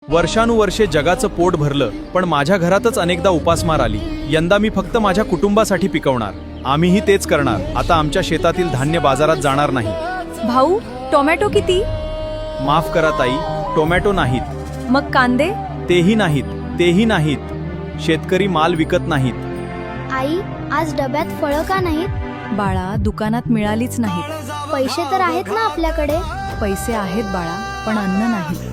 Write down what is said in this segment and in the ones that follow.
वर्षानुवर्षे जगाचं पोट भरलं, पण माझ्या घरातच अनेकदा उपासमार आली. यंदा मी फक्त माझ्या कुटुंबासाठी पिकवणार. आम्हीही तेच करणार. आता आमच्या शेतातील धान्य बाजारात जाणार नाही. भाऊ, टोमॅटो किती? माफ करा ताई, टोमॅटो नाहीत. मग कांदे? तेही नाहीत. शेतकरी माल विकत नाहीत. आई, आज डब्यात फळं का नाहीत? बाळा, दुकानात मिळालीच नाहीत. पैसे तर आहेत ना आपल्याकडे? पैसे आहेत बाळा, पण अन्न नाही.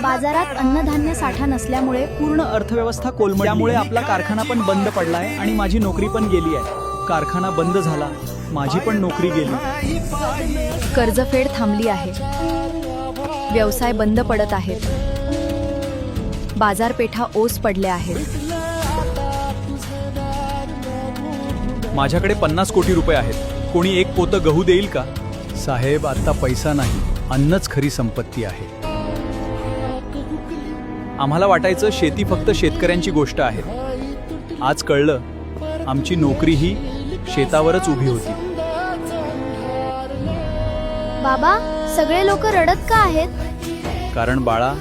बाजारात अन्नधान्य साठा नसल्यामुळे पूर्ण अर्थव्यवस्था कोलमडली. त्यामुळे आपला कारखाना पण बंद पडलाय आणि माझी नोकरी पण गेली आहे. कारखाना बंद झाला, माझी पण नोकरी गेली. कर्जफेड थांबली आहे. व्यवसाय बंद पडत आहेत. बाजारपेठा ओस पडल्या आहेत. माझ्याकडे 50 कोटी रुपये आहेत. कोणी एक पोतं गहू देईल का? साहेब, आता पैसा नाही, अन्नच खरी संपत्ती आहे. आम्हाला वाटायचं शेती फक्त शेतकऱ्यांची गोष्ट आहे. आज कळलं, आमची नोकरीही शेतावरच उभी होती. बाबा, सगळे लोक रडत का आहेत? कारण बाळा,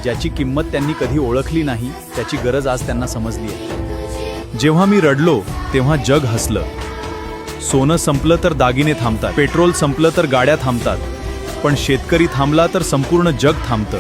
ज्याची किंमत त्यांनी कधी ओळखली नाही, त्याची गरज आज त्यांना समजली आहे. जेव्हा मी रडलो तेव्हा जग हसलं. सोनं संपलं तर दागिने थांबतात, पेट्रोल संपलं तर गाड्या थांबतात, पण शेतकरी थांबला तर संपूर्ण जग थांबतं.